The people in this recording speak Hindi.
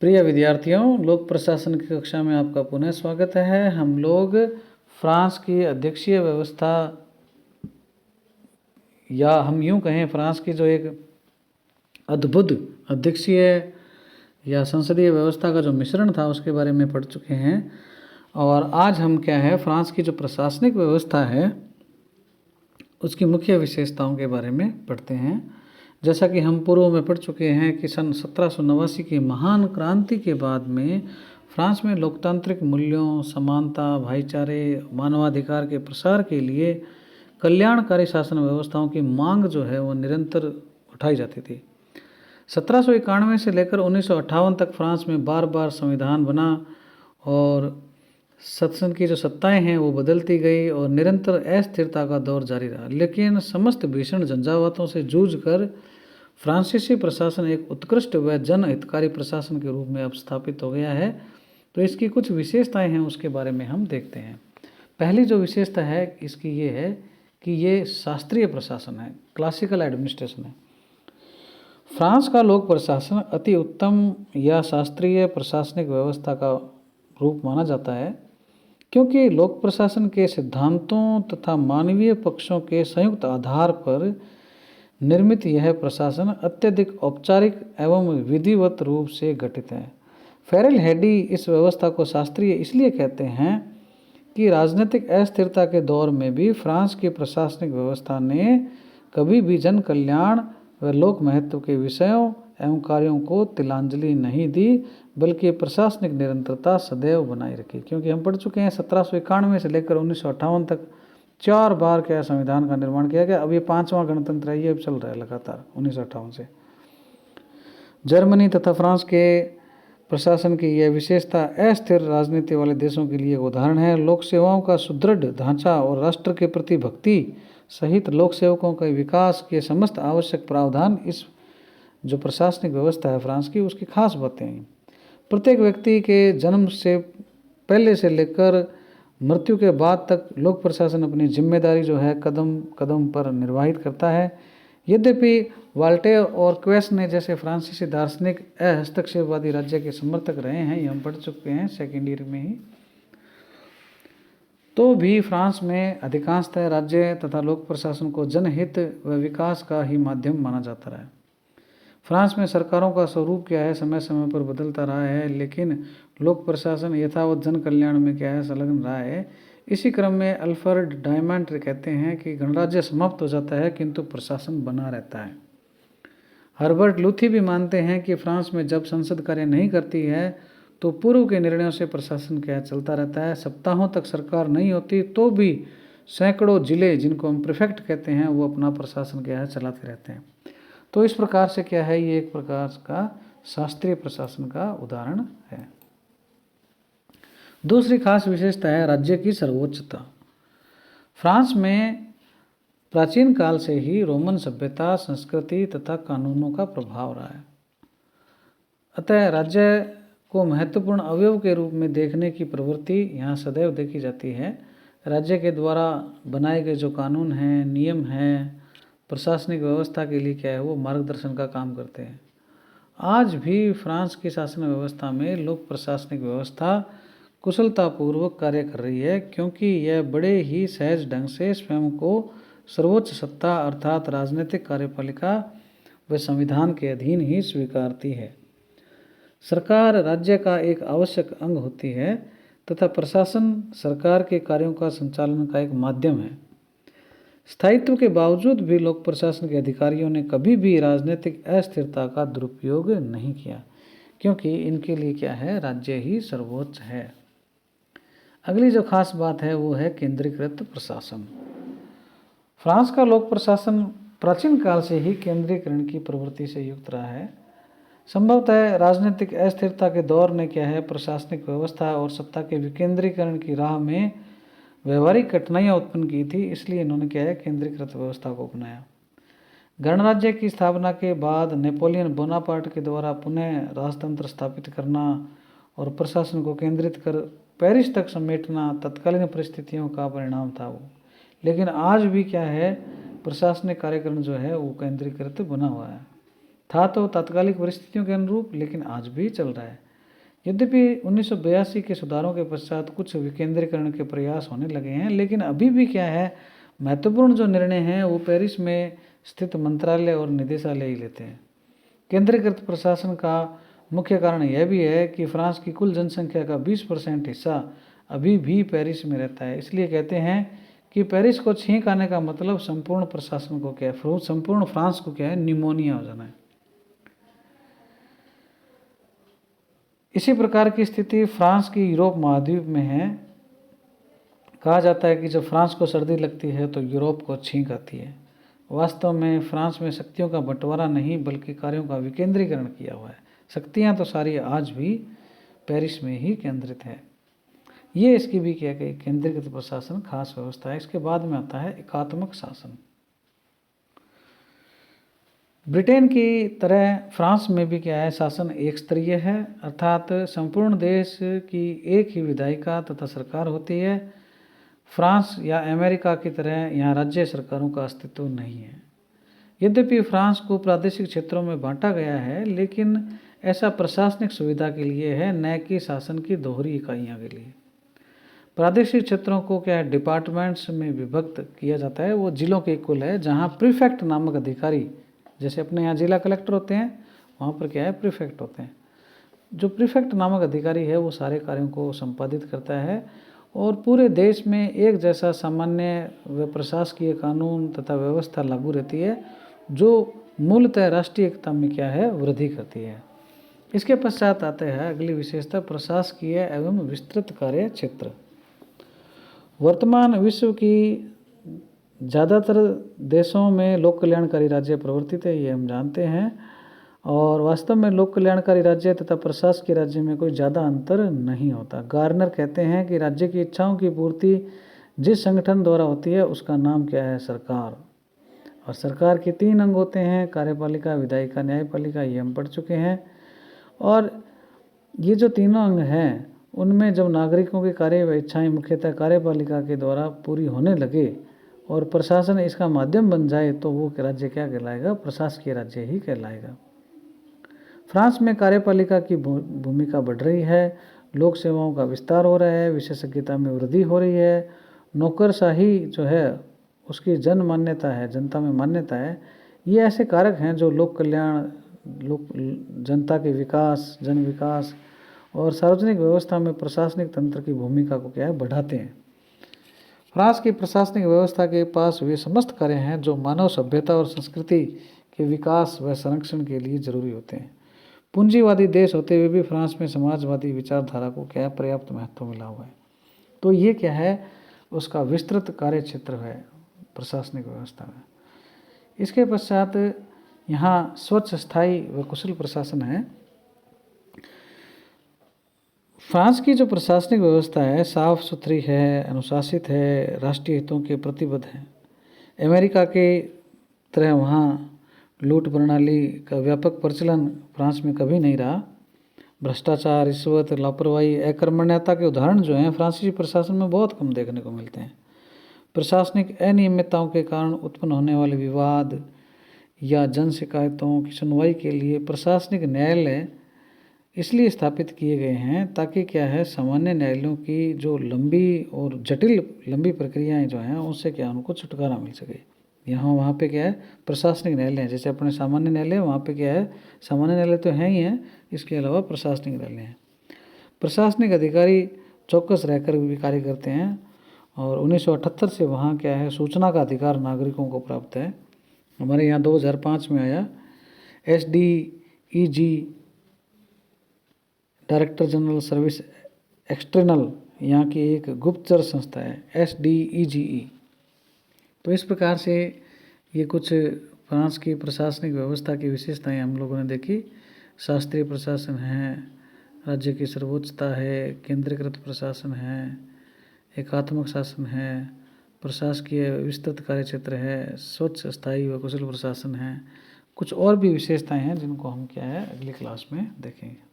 प्रिय विद्यार्थियों, लोक प्रशासन की कक्षा में आपका पुनः स्वागत है। हम लोग फ्रांस की अध्यक्षीय व्यवस्था या हम यूं कहें फ्रांस की जो एक अद्भुत अध्यक्षीय या संसदीय व्यवस्था का जो मिश्रण था उसके बारे में पढ़ चुके हैं। और आज हम क्या है फ्रांस की जो प्रशासनिक व्यवस्था है उसकी मुख्य विशेषताओं के बारे में पढ़ते हैं। जैसा कि हम पूर्व में पढ़ चुके हैं कि सन 1789 की महान क्रांति के बाद में फ्रांस में लोकतांत्रिक मूल्यों, समानता, भाईचारे, मानवाधिकार के प्रसार के लिए कल्याणकारी शासन व्यवस्थाओं की मांग जो है वो निरंतर उठाई जाती थी। 1791 से लेकर 1958 तक फ्रांस में बार बार संविधान बना और शासन की जो सत्ताएं हैं वो बदलती गई और निरंतर अस्थिरता का दौर जारी रहा। लेकिन समस्त भीषण झंझावातों से जूझकर फ्रांसीसी प्रशासन एक उत्कृष्ट व जनहितकारी प्रशासन के रूप में अब स्थापित हो गया है। तो इसकी कुछ विशेषताएं हैं उसके बारे में हम देखते हैं। पहली जो विशेषता है इसकी ये है कि ये शास्त्रीय प्रशासन है, क्लासिकल एडमिनिस्ट्रेशन है। फ्रांस का लोक प्रशासन अति उत्तम या शास्त्रीय प्रशासनिक व्यवस्था का रूप माना जाता है, क्योंकि लोक प्रशासन के सिद्धांतों तथा मानवीय पक्षों के संयुक्त आधार पर निर्मित यह प्रशासन अत्यधिक औपचारिक एवं विधिवत रूप से गठित है। फेरेल हेडी इस व्यवस्था को शास्त्रीय इसलिए कहते हैं कि राजनीतिक अस्थिरता के दौर में भी फ्रांस की प्रशासनिक व्यवस्था ने कभी भी जन कल्याण व लोक महत्व के विषयों एवं कार्यों को तिलांजलि नहीं दी, बल्कि प्रशासनिक निरंतरता सदैव बनाए रखी। क्योंकि हम पढ़ चुके हैं 1791 से लेकर 1958 तक 4 बार क्या संविधान का निर्माण किया गया। अब ये 5वां गणतंत्र है, ये अब चल रहा है लगातार 1958 से। जर्मनी तथा फ्रांस के प्रशासन की यह विशेषता अस्थिर राजनीति वाले देशों के लिए उदाहरण है। लोक सेवाओं का सुदृढ़ ढांचा और राष्ट्र के प्रति भक्ति सहित लोक सेवकों के विकास के समस्त आवश्यक प्रावधान इस जो प्रशासनिक व्यवस्था है फ्रांस की उसकी खास बातें हैं। प्रत्येक व्यक्ति के जन्म से पहले से लेकर मृत्यु के बाद तक लोक प्रशासन अपनी जिम्मेदारी जो है कदम कदम पर निर्वाहित करता है। यद्यपि वाल्टेयर और क्वेस ने जैसे फ्रांसीसी दार्शनिक हस्तक्षेपवादी राज्य के समर्थक रहे हैं, ये हम पढ़ चुके हैं सेकेंड ईयर में ही, तो भी फ्रांस में अधिकांशतः राज्य तथा लोक प्रशासन को जनहित व विकास का ही माध्यम माना जाता रहा है। फ्रांस में सरकारों का स्वरूप क्या है समय समय पर बदलता रहा है, लेकिन लोक प्रशासन यथावत जन कल्याण में क्या है संलग्न रहा है। इसी क्रम में अल्फ्रेड डायमंड कहते हैं कि गणराज्य समाप्त हो जाता है किंतु प्रशासन बना रहता है। हर्बर्ट लूथी भी मानते हैं कि फ्रांस में जब संसद कार्य नहीं करती है तो पूर्व के निर्णयों से प्रशासन क्या है चलता रहता है। सप्ताहों तक सरकार नहीं होती तो भी सैकड़ों जिले जिनको हम प्रीफेक्ट कहते हैं वो अपना प्रशासन क्या है चलाते रहते हैं। तो इस प्रकार से क्या है ये एक प्रकार का शास्त्रीय प्रशासन का उदाहरण है। दूसरी खास विशेषता है राज्य की सर्वोच्चता। फ्रांस में प्राचीन काल से ही रोमन सभ्यता, संस्कृति तथा कानूनों का प्रभाव रहा है। अतः राज्य को महत्वपूर्ण अवयव के रूप में देखने की प्रवृत्ति यहाँ सदैव देखी जाती है। राज्य के द्वारा बनाए गए जो कानून हैं, नियम हैं, प्रशासनिक व्यवस्था के लिए क्या है वो मार्गदर्शन का काम करते हैं। आज भी फ्रांस की शासन व्यवस्था में लोक प्रशासनिक व्यवस्था कुशलतापूर्वक कार्य कर रही है, क्योंकि यह बड़े ही सहज ढंग से स्वयं को सर्वोच्च सत्ता अर्थात राजनीतिक कार्यपालिका व संविधान के अधीन ही स्वीकारती है। सरकार राज्य का एक आवश्यक अंग होती है तथा प्रशासन सरकार के कार्यों का संचालन का एक माध्यम है। स्थायित्व के बावजूद भी लोक प्रशासन के अधिकारियों ने कभी भी राजनीतिक अस्थिरता का दुरुपयोग नहीं किया, क्योंकि इनके लिए क्या है राज्य ही सर्वोच्च है। अगली जो खास बात है वो है केंद्रीकृत प्रशासन। फ्रांस का लोक प्रशासन प्राचीन काल से ही केंद्रीकरण की प्रवृत्ति से युक्त रहा है। संभवतः राजनीतिक अस्थिरता के दौर ने क्या है प्रशासनिक व्यवस्था और सत्ता के विकेंद्रीकरण की राह में व्यवहारिक कठिनाइयाँ उत्पन्न की थी, इसलिए इन्होंने क्या है केंद्रीकृत व्यवस्था को अपनाया। गणराज्य की स्थापना के बाद नेपोलियन बोनापार्ट के द्वारा पुनः राजतंत्र स्थापित करना और प्रशासन को केंद्रित कर पेरिस तक समेटना तत्कालीन परिस्थितियों का परिणाम था वो। लेकिन आज भी क्या है प्रशासनिक कार्यक्रम जो है वो केंद्रीकृत बना हुआ है। था तो तात्कालिक परिस्थितियों के अनुरूप, लेकिन आज भी चल रहा है। यद्यपि 1982 के सुधारों के पश्चात कुछ विकेंद्रीकरण के प्रयास होने लगे हैं, लेकिन अभी भी क्या है, महत्वपूर्ण जो निर्णय हैं वो पेरिस में स्थित मंत्रालय और निदेशालय ही लेते हैं। केंद्रीकृत प्रशासन का मुख्य कारण यह भी है कि फ्रांस की कुल जनसंख्या का 20% हिस्सा अभी भी पेरिस में रहता है। इसलिए कहते हैं कि पेरिस को छींक आने का मतलब संपूर्ण प्रशासन को क्या है, संपूर्ण फ्रांस को क्या है, निमोनिया हो जाना है। इसी प्रकार की स्थिति फ्रांस की यूरोप महाद्वीप में है। कहा जाता है कि जब फ्रांस को सर्दी लगती है तो यूरोप को छींक आती है। वास्तव में फ्रांस में शक्तियों का बंटवारा नहीं बल्कि कार्यों का विकेंद्रीकरण किया हुआ है। शक्तियां तो सारी आज भी पेरिस में ही केंद्रित है। ये इसकी भी क्या गई केंद्रीकृत प्रशासन खास व्यवस्था है। इसके बाद में आता है एकात्मक शासन। ब्रिटेन की तरह फ्रांस में भी क्या है, शासन एक स्तरीय है, अर्थात संपूर्ण देश की एक ही विधायिका तथा सरकार होती है। फ्रांस या अमेरिका की तरह यहाँ राज्य सरकारों का अस्तित्व नहीं है। यद्यपि फ्रांस को प्रादेशिक क्षेत्रों में बांटा गया है, लेकिन ऐसा प्रशासनिक सुविधा के लिए है, न कि शासन की दोहरी इकाइयों के लिए। प्रादेशिक क्षेत्रों को क्या है, डिपार्टमेंट्स में विभक्त किया जाता है। वो जिलों के कुल है, जहाँ प्रीफेक्ट नामक अधिकारी, जैसे अपने यहाँ जिला कलेक्टर होते हैं, वहाँ पर क्या है, प्रीफेक्ट होते हैं। जो प्रीफेक्ट नामक अधिकारी है वो सारे कार्यों को संपादित करता है और पूरे देश में एक जैसा सामान्य व प्रशासकीय कानून तथा व्यवस्था लागू रहती है, जो मूलतः राष्ट्रीय एकता में क्या है, वृद्धि करती है। इसके पश्चात आते हैं अगली विशेषता, प्रशासकीय एवं विस्तृत कार्य क्षेत्र। वर्तमान विश्व की ज़्यादातर देशों में लोक कल्याणकारी राज्य प्रवर्तित है, ये हम जानते हैं। और वास्तव में लोक कल्याणकारी राज्य तथा प्रशासकीय राज्य में कोई ज़्यादा अंतर नहीं होता। गार्नर कहते हैं कि राज्य की इच्छाओं की पूर्ति जिस संगठन द्वारा होती है उसका नाम क्या है, सरकार। और सरकार के 3 अंग होते हैं, कार्यपालिका, विधायिका, न्यायपालिका, ये हम पढ़ चुके हैं। और ये जो तीनों अंग हैं उनमें जब नागरिकों की कार्य व इच्छाएँ मुख्यतः कार्यपालिका के द्वारा पूरी होने लगे और प्रशासन इसका माध्यम बन जाए तो वो राज्य क्या कहलाएगा, प्रशासकीय राज्य ही कहलाएगा। फ्रांस में कार्यपालिका की भूमिका बढ़ रही है, लोक सेवाओं का विस्तार हो रहा है, विशेषज्ञता में वृद्धि हो रही है, नौकरशाही जो है उसकी जन मान्यता है, जनता में मान्यता है। ये ऐसे कारक हैं जो लोक कल्याण, जनता के विकास, जन विकास और सार्वजनिक व्यवस्था में प्रशासनिक तंत्र की भूमिका को क्या है, बढ़ाते हैं। फ्रांस की प्रशासनिक व्यवस्था के पास वे समस्त कार्य हैं जो मानव सभ्यता और संस्कृति के विकास व संरक्षण के लिए जरूरी होते हैं। पूंजीवादी देश होते हुए भी फ्रांस में समाजवादी विचारधारा को क्या है, पर्याप्त महत्व मिला हुआ है। तो ये क्या है, उसका विस्तृत कार्य क्षेत्र है प्रशासनिक व्यवस्था में। इसके पश्चात यहाँ स्वच्छ, स्थायी व कुशल प्रशासन है। फ्रांस की जो प्रशासनिक व्यवस्था है साफ सुथरी है, अनुशासित है, राष्ट्रीय हितों के प्रतिबद्ध है। अमेरिका के तरह वहाँ लूट प्रणाली का व्यापक प्रचलन फ्रांस में कभी नहीं रहा। भ्रष्टाचार, रिश्वत, लापरवाही, अकर्मण्यता के उदाहरण जो हैं फ्रांसीसी प्रशासन में बहुत कम देखने को मिलते हैं। प्रशासनिक अनियमितताओं के कारण उत्पन्न होने वाले विवाद या जन शिकायतों की सुनवाई के लिए प्रशासनिक न्यायालय इसलिए स्थापित किए गए हैं ताकि क्या है, सामान्य न्यायालयों की जो लंबी और जटिल लंबी प्रक्रियाएं जो हैं उनसे क्या उनको छुटकारा मिल सके। यहाँ वहाँ पे क्या है, प्रशासनिक न्यायालय है। जैसे अपने सामान्य न्यायालय, वहाँ पे क्या है, सामान्य न्यायालय तो हैं ही हैं, इसके अलावा प्रशासनिक न्यायालय हैं। प्रशासनिक अधिकारी चौकस रहकर भी कार्य करते हैं और 1978 से वहाँ क्या है, सूचना का अधिकार नागरिकों को प्राप्त है। हमारे यहाँ 2005 में आया SDEG, director general service external, यहाँ की एक गुप्तचर संस्था है SDEGE। तो इस प्रकार से ये कुछ फ्रांस की प्रशासनिक व्यवस्था की विशेषताएं हम लोगों ने देखी। शास्त्रीय प्रशासन है, राज्य की सर्वोच्चता है, केंद्रीकृत प्रशासन है, एकात्मक शासन है, प्रशासकीय विस्तृत कार्य क्षेत्र है, स्वच्छ, स्थायी व कुशल प्रशासन है। कुछ और भी विशेषताएं हैं जिनको हम क्या है अगली क्लास में देखेंगे।